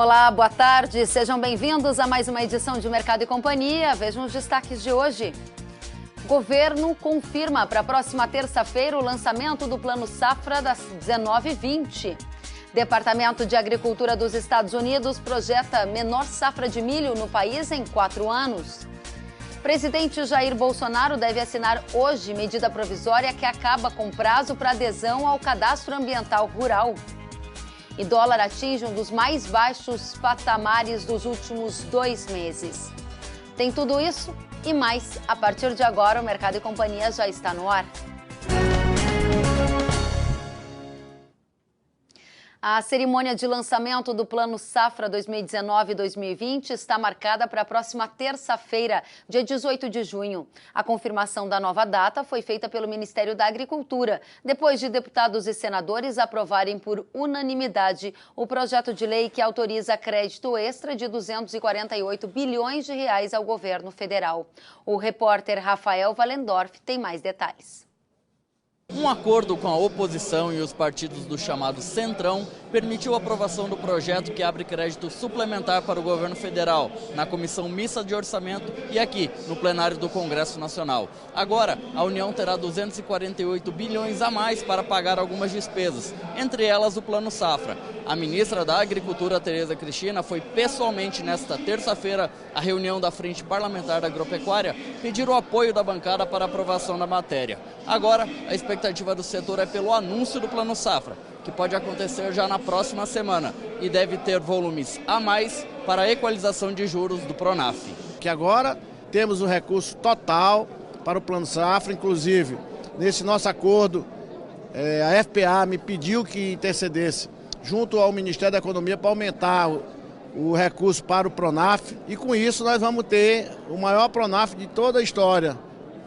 Olá, boa tarde. Sejam bem-vindos a mais uma edição de Mercado e Companhia. Vejam os destaques de hoje. Governo confirma para a próxima terça-feira o lançamento do Plano Safra das 19h20. Departamento de Agricultura dos Estados Unidos projeta menor safra de milho no país em 4 anos. Presidente Jair Bolsonaro deve assinar hoje medida provisória que acaba com prazo para adesão ao Cadastro Ambiental Rural. E dólar atinge um dos mais baixos patamares dos últimos 2 meses. Tem tudo isso e mais. A partir de agora, o Mercado e Companhia já está no ar. A cerimônia de lançamento do Plano Safra 2019-2020 está marcada para a próxima terça-feira, dia 18 de junho. A confirmação da nova data foi feita pelo Ministério da Agricultura, depois de deputados e senadores aprovarem por unanimidade o projeto de lei que autoriza crédito extra de 248 bilhões de reais ao governo federal. O repórter Rafael Valendorf tem mais detalhes. Um acordo com a oposição e os partidos do chamado Centrão permitiu a aprovação do projeto que abre crédito suplementar para o governo federal na Comissão Mista de Orçamento e aqui no plenário do Congresso Nacional. Agora, a União terá 248 bilhões a mais para pagar algumas despesas, entre elas o Plano Safra. A ministra da Agricultura, Tereza Cristina, foi pessoalmente nesta terça-feira à reunião da Frente Parlamentar da Agropecuária pedir o apoio da bancada para a aprovação da matéria. Agora, a expectativa do setor é pelo anúncio do Plano Safra, que pode acontecer já na próxima semana e deve ter volumes a mais para a equalização de juros do Pronaf. Que agora temos um recurso total para o Plano Safra, inclusive nesse nosso acordo, a FPA me pediu que intercedesse junto ao Ministério da Economia para aumentar o recurso para o Pronaf e com isso nós vamos ter o maior Pronaf de toda a história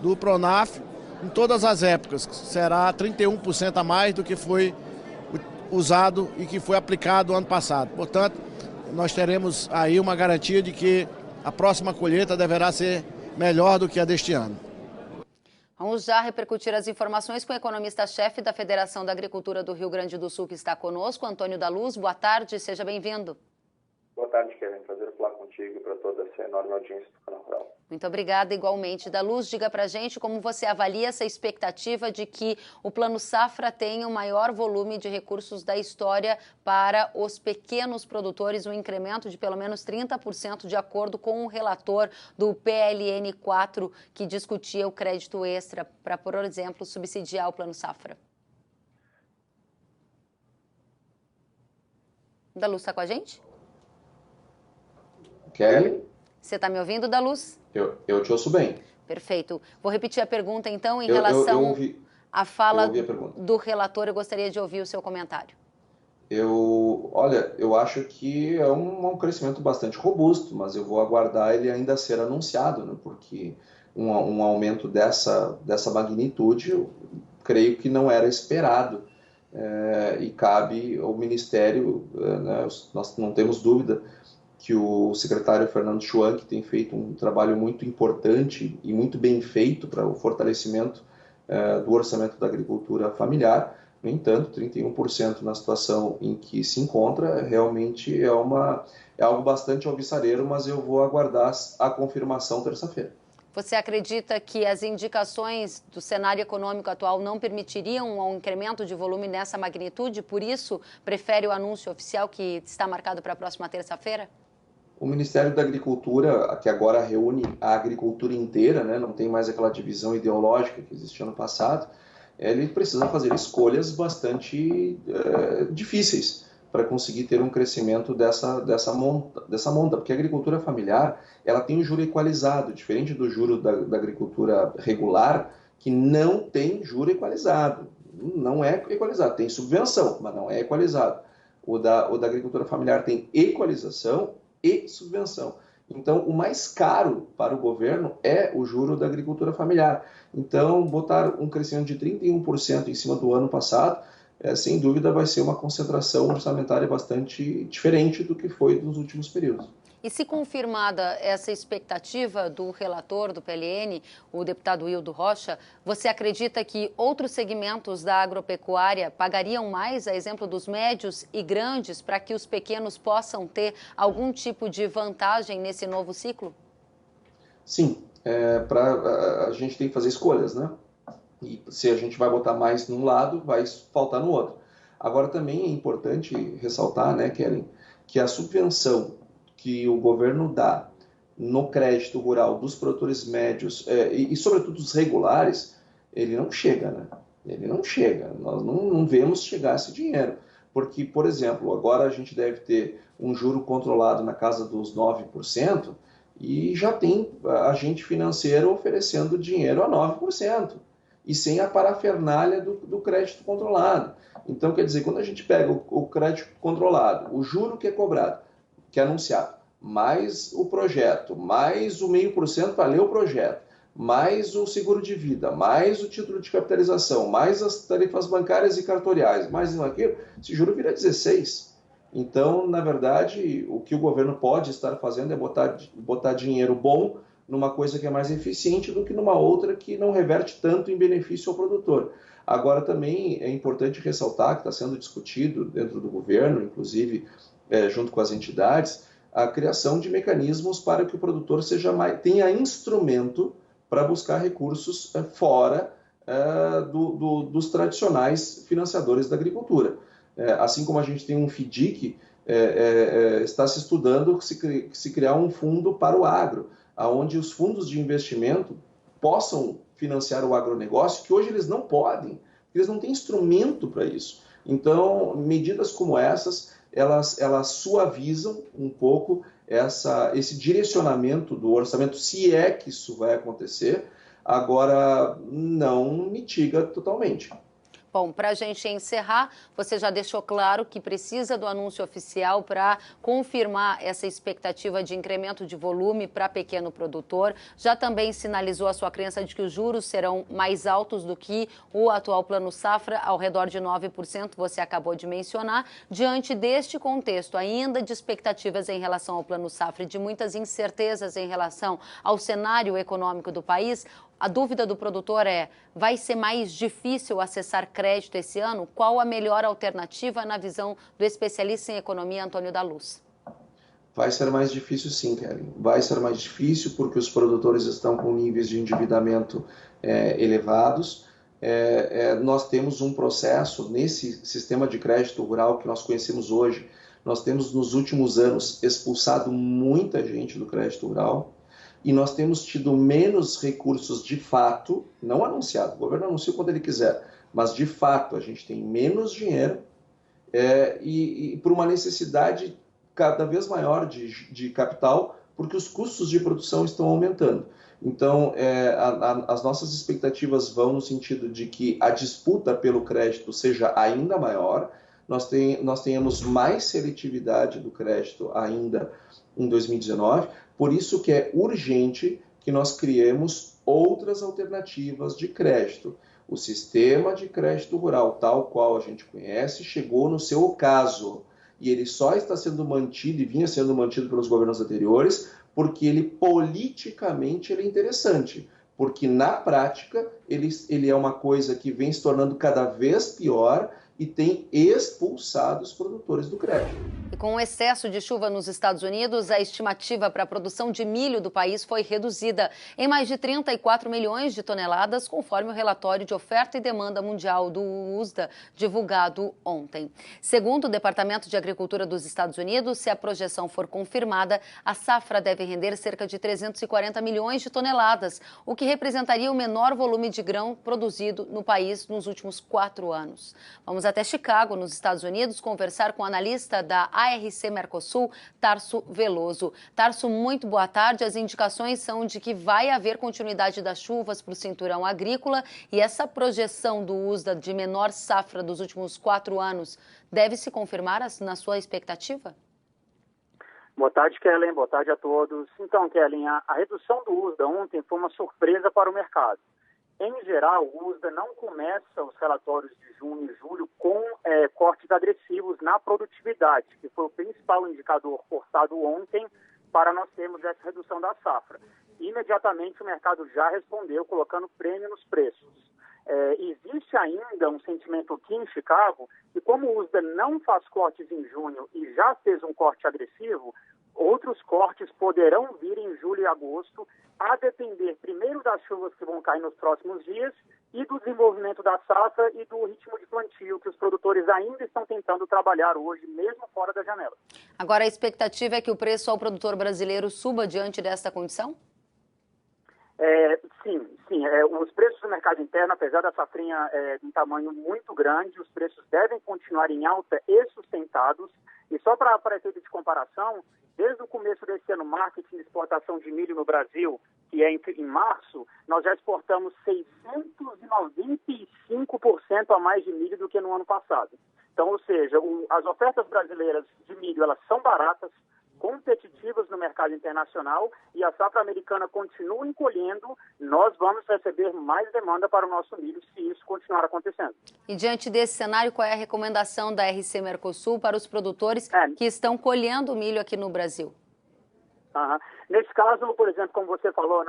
do Pronaf em todas as épocas. Será 31% a mais do que foi usado e que foi aplicado ano passado. Portanto, nós teremos aí uma garantia de que a próxima colheita deverá ser melhor do que a deste ano. Vamos já repercutir as informações com o economista-chefe da Federação da Agricultura do Rio Grande do Sul, que está conosco, Antônio da Luz. Boa tarde, seja bem-vindo. Boa tarde, Kevin. Prazer falar contigo e para toda essa enorme audiência do Canal Rural. Muito obrigada, igualmente. Da Luz, diga para a gente como você avalia essa expectativa de que o Plano Safra tenha o maior volume de recursos da história para os pequenos produtores, um incremento de pelo menos 30% de acordo com o relator do PLN 4, que discutia o crédito extra para, por exemplo, subsidiar o Plano Safra. Da Luz está com a gente? Kelly? Você está me ouvindo, da Luz? Eu te ouço bem. Perfeito. Vou repetir a pergunta, então, em relação à fala do relator. Eu gostaria de ouvir o seu comentário. Olha, eu acho que é um crescimento bastante robusto, mas eu vou aguardar ele ainda ser anunciado, né? Porque um aumento dessa magnitude, eu creio que não era esperado. E cabe ao Ministério, né? Nós não temos dúvida que o secretário Fernando Schwank tem feito um trabalho muito importante e muito bem feito para o fortalecimento do orçamento da agricultura familiar. No entanto, 31% na situação em que se encontra realmente é algo bastante alvissareiro, mas eu vou aguardar a confirmação terça-feira. Você acredita que as indicações do cenário econômico atual não permitiriam um incremento de volume nessa magnitude? Por isso, prefere o anúncio oficial que está marcado para a próxima terça-feira? O Ministério da Agricultura, que agora reúne a agricultura inteira, né, não tem mais aquela divisão ideológica que existia no passado, ele precisa fazer escolhas bastante difíceis para conseguir ter um crescimento dessa monta, porque a agricultura familiar ela tem um juro equalizado, diferente do juro da agricultura regular, que não tem juro equalizado. Não é equalizado, tem subvenção, mas não é equalizado. O da agricultura familiar tem equalização e subvenção. Então, o mais caro para o governo é o juro da agricultura familiar. Então, botar um crescimento de 31% em cima do ano passado, sem dúvida vai ser uma concentração orçamentária bastante diferente do que foi nos últimos períodos. E se confirmada essa expectativa do relator do PLN, o deputado Wildo Rocha, você acredita que outros segmentos da agropecuária pagariam mais, a exemplo dos médios e grandes, para que os pequenos possam ter algum tipo de vantagem nesse novo ciclo? Sim, a gente tem que fazer escolhas, né? E se a gente vai botar mais num lado, vai faltar no outro. Agora também é importante ressaltar, né, Kellen, que a subvenção que o governo dá no crédito rural dos produtores médios e sobretudo dos regulares, ele não chega, né? Ele não chega. Nós não vemos chegar esse dinheiro. Porque, por exemplo, agora a gente deve ter um juro controlado na casa dos 9% e já tem agente financeiro oferecendo dinheiro a 9%. E sem a parafernália do crédito controlado. Então, quer dizer, quando a gente pega o crédito controlado, o juro que é cobrado, que é anunciado, mais o projeto, mais o 0,5% para ler o projeto, mais o seguro de vida, mais o título de capitalização, mais as tarifas bancárias e cartoriais, mais aquilo, esse juro vira 16%. Então, na verdade, o que o governo pode estar fazendo é botar dinheiro bom numa coisa que é mais eficiente do que numa outra que não reverte tanto em benefício ao produtor. Agora, também é importante ressaltar que está sendo discutido dentro do governo, inclusive junto com as entidades, a criação de mecanismos para que o produtor tenha instrumento para buscar recursos fora dos tradicionais financiadores da agricultura. Assim como a gente tem um FDIC, está se estudando se criar um fundo para o agro, onde os fundos de investimento possam financiar o agronegócio, que hoje eles não podem, eles não têm instrumento para isso. Então, medidas como essas, elas suavizam um pouco esse direcionamento do orçamento, se é que isso vai acontecer, agora não mitiga totalmente. Bom, para a gente encerrar, você já deixou claro que precisa do anúncio oficial para confirmar essa expectativa de incremento de volume para pequeno produtor. Já também sinalizou a sua crença de que os juros serão mais altos do que o atual Plano Safra, ao redor de 9%, você acabou de mencionar. Diante deste contexto, ainda de expectativas em relação ao Plano Safra e de muitas incertezas em relação ao cenário econômico do país, a dúvida do produtor vai ser mais difícil acessar crédito esse ano? Qual a melhor alternativa na visão do especialista em economia, Antônio da Luz? Vai ser mais difícil sim, Kellen. Vai ser mais difícil porque os produtores estão com níveis de endividamento elevados. Nós temos um processo nesse sistema de crédito rural que nós conhecemos hoje. Nós temos nos últimos anos expulsado muita gente do crédito rural. E nós temos tido menos recursos de fato, não anunciado, o governo anuncia quando ele quiser, mas de fato a gente tem menos dinheiro e por uma necessidade cada vez maior de capital, porque os custos de produção estão aumentando. Então, as nossas expectativas vão no sentido de que a disputa pelo crédito seja ainda maior, nós tenhamos mais seletividade do crédito ainda em 2019, por isso que é urgente que nós criemos outras alternativas de crédito. O sistema de crédito rural, tal qual a gente conhece, chegou no seu ocaso, e ele só está sendo mantido e vinha sendo mantido pelos governos anteriores, porque ele politicamente é interessante, porque na prática ele é uma coisa que vem se tornando cada vez pior e tem expulsado os produtores do crédito. E com o excesso de chuva nos Estados Unidos, a estimativa para a produção de milho do país foi reduzida em mais de 34 milhões de toneladas, conforme o relatório de oferta e demanda mundial do USDA, divulgado ontem. Segundo o Departamento de Agricultura dos Estados Unidos, se a projeção for confirmada, a safra deve render cerca de 340 milhões de toneladas, o que representaria o menor volume de grão produzido no país nos últimos 4 anos. Vamos até Chicago, nos Estados Unidos, conversar com o analista da ARC Mercosul, Tarso Veloso. Tarso, muito boa tarde. As indicações são de que vai haver continuidade das chuvas para o cinturão agrícola e essa projeção do USDA de menor safra dos últimos 4 anos deve se confirmar na sua expectativa? Boa tarde, Kellen. Boa tarde a todos. Então, Kellen, a redução do USDA ontem foi uma surpresa para o mercado. Em geral, o USDA não começa os relatórios de junho e julho com cortes agressivos na produtividade, que foi o principal indicador cortado ontem para nós termos essa redução da safra. Imediatamente o mercado já respondeu, colocando prêmio nos preços. Existe ainda um sentimento aqui em Chicago que, como o USDA não faz cortes em junho e já fez um corte agressivo, outros cortes poderão vir em julho e agosto, a depender primeiro das chuvas que vão cair nos próximos dias e do desenvolvimento da safra e do ritmo de plantio que os produtores ainda estão tentando trabalhar hoje, mesmo fora da janela. Agora, a expectativa é que o preço ao produtor brasileiro suba diante desta condição? Sim. Os preços do mercado interno, apesar da safrinha de um tamanho muito grande, os preços devem continuar em alta e sustentados. E só para efeito de comparação, desde o começo desse ano, marketing de exportação de milho no Brasil, que é em março, nós já exportamos 695% a mais de milho do que no ano passado. Então, ou seja, as ofertas brasileiras de milho, elas são baratas, competitivas no mercado internacional, e a safra americana continua encolhendo, nós vamos receber mais demanda para o nosso milho se isso continuar acontecendo. E diante desse cenário, qual é a recomendação da RC Mercosul para os produtores que estão colhendo milho aqui no Brasil? Nesse caso, por exemplo, como você falou,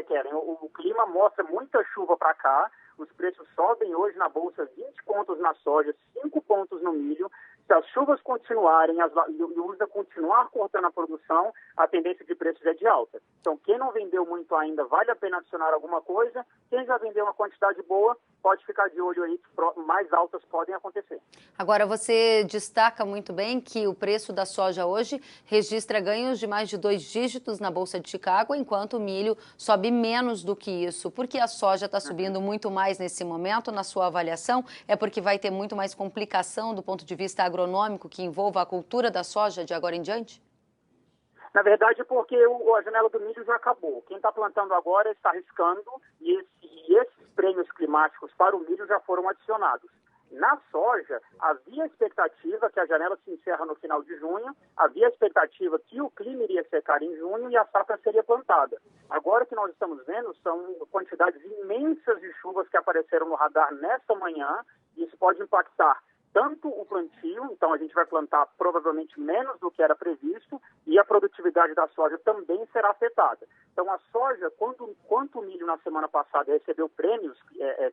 Kellen, o clima mostra muita chuva para cá, os preços sobem hoje na Bolsa 20 pontos na soja, 5 pontos no milho. Se as chuvas continuarem e o USDA continuar cortando a produção, a tendência de preços é de alta. Então, quem não vendeu muito ainda, vale a pena adicionar alguma coisa. Quem já vendeu uma quantidade boa, pode ficar de olho aí que mais altas podem acontecer. Agora, você destaca muito bem que o preço da soja hoje registra ganhos de mais de 2 dígitos na Bolsa de Chicago, enquanto o milho sobe menos do que isso. Por que a soja está subindo muito mais nesse momento, na sua avaliação? É porque vai ter muito mais complicação do ponto de vista agronômico que envolva a cultura da soja de agora em diante? Na verdade, porque a janela do milho já acabou. Quem está plantando agora está arriscando e esses prêmios climáticos para o milho já foram adicionados. Na soja, havia expectativa que a janela se encerra no final de junho, havia expectativa que o clima iria secar em junho e a safra seria plantada. Agora o que nós estamos vendo são quantidades imensas de chuvas que apareceram no radar nesta manhã, e isso pode impactar tanto o plantio, então a gente vai plantar provavelmente menos do que era previsto, e a produtividade da soja também será afetada. Então a soja, quanto o milho na semana passada recebeu prêmios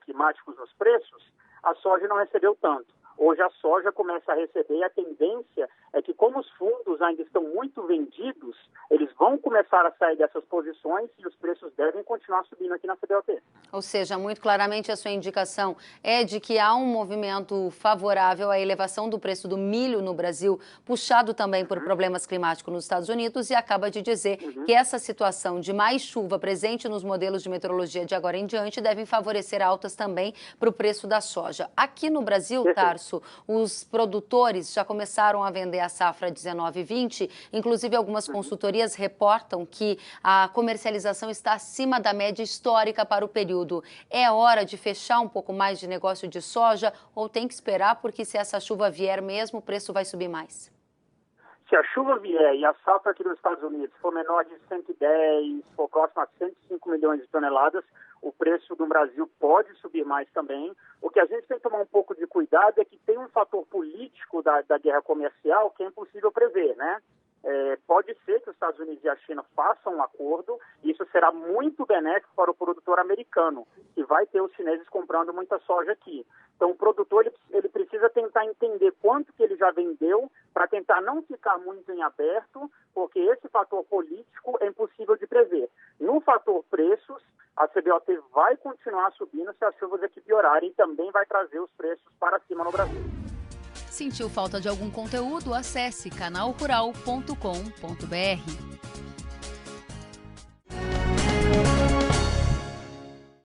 climáticos nos preços, a soja não recebeu tanto. Hoje a soja começa a receber, e a tendência é que, como os fundos ainda estão muito vendidos, eles vão começar a sair dessas posições e os preços devem continuar subindo aqui na CBOT. Ou seja, muito claramente a sua indicação é de que há um movimento favorável à elevação do preço do milho no Brasil, puxado também por problemas climáticos nos Estados Unidos, e acaba de dizer que essa situação de mais chuva presente nos modelos de meteorologia de agora em diante devem favorecer altas também para o preço da soja. Aqui no Brasil, Tarso, os produtores já começaram a vender a safra 19/20, inclusive algumas consultorias reportam que a comercialização está acima da média histórica para o período. É hora de fechar um pouco mais de negócio de soja ou tem que esperar, porque se essa chuva vier mesmo, o preço vai subir mais? Se a chuva vier e a safra aqui nos Estados Unidos for menor de 110, for próximo a 105 milhões de toneladas, o preço do Brasil pode subir mais também. O que a gente tem que tomar um pouco de cuidado é que tem um fator político da guerra comercial que é impossível prever, né? Pode ser que os Estados Unidos e a China façam um acordo, e isso será muito benéfico para o produtor americano, que vai ter os chineses comprando muita soja aqui. Então, o produtor ele precisa tentar entender quanto que ele já vendeu para tentar não ficar muito em aberto, porque esse fator político é impossível de prever. No fator preços, a CBOT vai continuar subindo se as chuvas aqui piorarem e também vai trazer os preços para cima no Brasil. Sentiu falta de algum conteúdo? Acesse canalrural.com.br.